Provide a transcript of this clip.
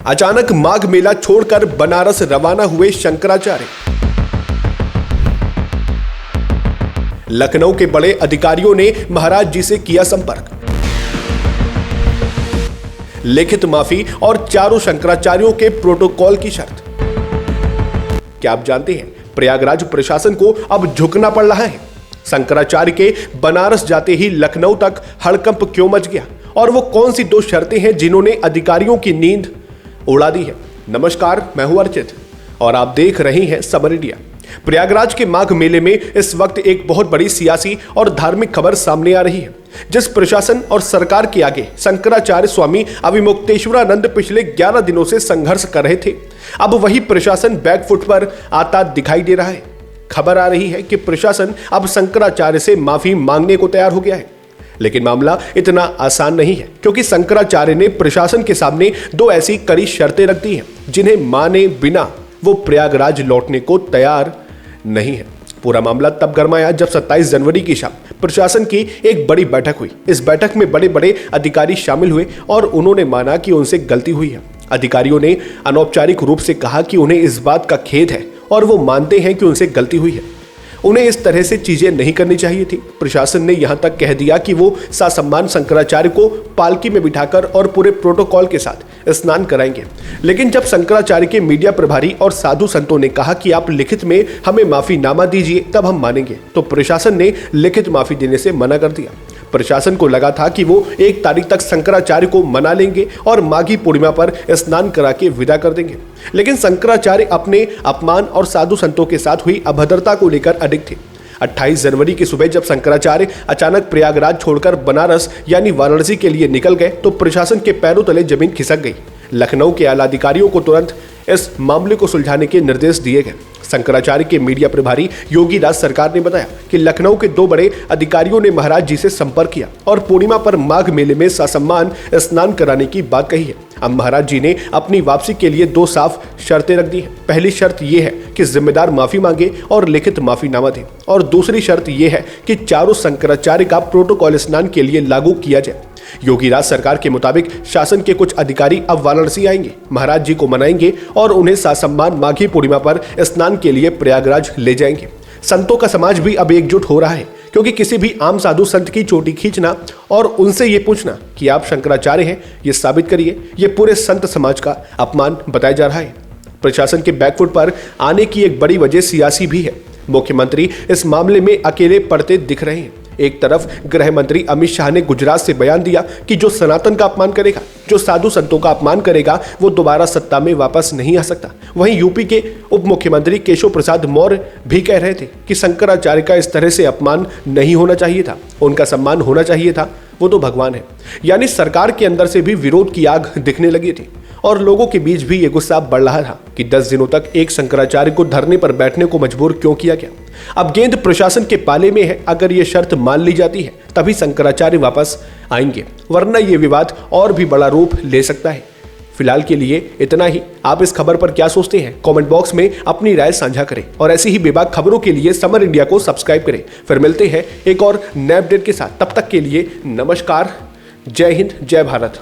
अचानक माघ मेला छोड़कर बनारस रवाना हुए शंकराचार्य। लखनऊ के बड़े अधिकारियों ने महाराज जी से किया संपर्क। लिखित माफी और चारों शंकराचार्यों के प्रोटोकॉल की शर्त। क्या आप जानते हैं प्रयागराज प्रशासन को अब झुकना पड़ रहा है? शंकराचार्य के बनारस जाते ही लखनऊ तक हड़कंप क्यों मच गया और वो कौन सी दो शर्तें हैं जिन्होंने अधिकारियों की नींद उड़ा दी है? नमस्कार, मैं हूं अर्चित और आप देख रहे हैं समर इंडिया। प्रयागराज के माघ मेले में इस वक्त एक बहुत बड़ी सियासी और धार्मिक खबर सामने आ रही है, जिस प्रशासन और सरकार के आगे शंकराचार्य स्वामी अविमुक्तेश्वरानंद पिछले 11 दिनों से संघर्ष कर रहे थे, अब वही प्रशासन बैकफुट पर आता दिखाई दे रहा है। खबर आ रही है कि प्रशासन अब शंकराचार्य से माफी मांगने को तैयार हो गया है, लेकिन मामला इतना आसान नहीं है, क्योंकि शंकराचार्य ने प्रशासन के सामने दो ऐसी कड़ी शर्तें रख दी हैं जिन्हें माने बिना वो प्रयागराज लौटने को तैयार नहीं है। पूरा मामला तब गरमाया जब 27 जनवरी की शाम प्रशासन की एक बड़ी बैठक हुई। इस बैठक में बड़े बड़े अधिकारी शामिल हुए और उन्होंने माना कि उनसे गलती हुई है। अधिकारियों ने अनौपचारिक रूप से कहा कि उन्हें इस बात का खेद है और वो मानते हैं कि उनसे गलती हुई है। उन्हें इस तरह से चीजें नहीं करनी चाहिए थी। प्रशासन ने यहां तक कह दिया कि वो ससम्मान शंकराचार्य को पालकी में बिठाकर और पूरे प्रोटोकॉल के साथ स्नान कराएंगे। लेकिन जब शंकराचार्य के मीडिया प्रभारी और साधु संतों ने कहा कि आप लिखित में हमें माफीनामा दीजिए तब हम मानेंगे, तो प्रशासन ने लिखित माफी देने से मना कर दिया। प्रशासन को लगा था कि वो 1 तारीख तक शंकराचार्य को मना लेंगे और माघी पूर्णिमा पर स्नान करा के विदा कर देंगे, लेकिन शंकराचार्य अपने अपमान और साधु संतों के साथ हुई अभद्रता को लेकर अडिग थे। 28 जनवरी की सुबह जब शंकराचार्य अचानक प्रयागराज छोड़कर बनारस यानी वाराणसी के लिए निकल गए तो प्रशासन के पैरों तले जमीन खिसक गई। लखनऊ के आला अधिकारियों को तुरंत इस मामले को सुलझाने के निर्देश दिए गए। शंकराचार्य के मीडिया प्रभारी योगी राज सरकार ने बताया कि लखनऊ के 2 बड़े अधिकारियों ने महाराज जी से संपर्क किया और पूर्णिमा पर माघ मेले में ससम्मान स्नान कराने की बात कही है। अब महाराज जी ने अपनी वापसी के लिए 2 साफ शर्तें रख दी हैं। पहली शर्त यह है कि जिम्मेदार माफी मांगे और लिखित माफीनामा दे, और दूसरी शर्त यह है कि चारों शंकराचार्य का प्रोटोकॉल स्नान के लिए लागू किया जाए। योगी राज सरकार के मुताबिक शासन के कुछ अधिकारी अब वाराणसी आएंगे, महाराज जी को मनाएंगे और उन्हें ससम्मान माघी पूर्णिमा पर स्नान के लिए प्रयागराज ले जाएंगे। संतों का समाज भी अब एकजुट हो रहा है, क्योंकि किसी भी आम साधु संत की चोटी खींचना और उनसे ये पूछना कि आप शंकराचार्य हैं, ये साबित करिए, ये पूरे संत समाज का अपमान बताया जा रहा है। प्रशासन के बैकफुट पर आने की एक बड़ी वजह सियासी भी है। मुख्यमंत्री इस मामले में अकेले पड़ते दिख रहे हैं। एक तरफ गृह मंत्री अमित शाह ने गुजरात से बयान दिया कि जो सनातन का अपमान करेगा, जो साधु संतों का अपमान करेगा, वो दोबारा सत्ता में वापस नहीं आ सकता। वहीं यूपी के उप मुख्यमंत्री केशव प्रसाद मौर्य भी कह रहे थे कि शंकराचार्य का इस तरह से अपमान नहीं होना चाहिए था, उनका सम्मान होना चाहिए था, वो तो भगवान है। यानी सरकार के अंदर से भी विरोध की आग दिखने लगी थी और लोगों के बीच भी ये गुस्सा बढ़ रहा था कि 10 दिनों तक एक शंकराचार्य को धरने पर बैठने को मजबूर क्यों किया गया। अब गेंद प्रशासन के पाले में है। अगर ये शर्त मान ली जाती है तभी शंकराचार्य वापस आएंगे, वरना ये विवाद और भी बड़ा रूप ले सकता है। फिलहाल के लिए इतना ही। आप इस खबर पर क्या सोचते हैं? कमेंट बॉक्स में अपनी राय साझा करें और ऐसी ही बेबाक खबरों के लिए समर इंडिया को सब्सक्राइब करें। फिर मिलते हैं एक और नए अपडेट के साथ। तब तक के लिए नमस्कार, जय हिंद, जय भारत।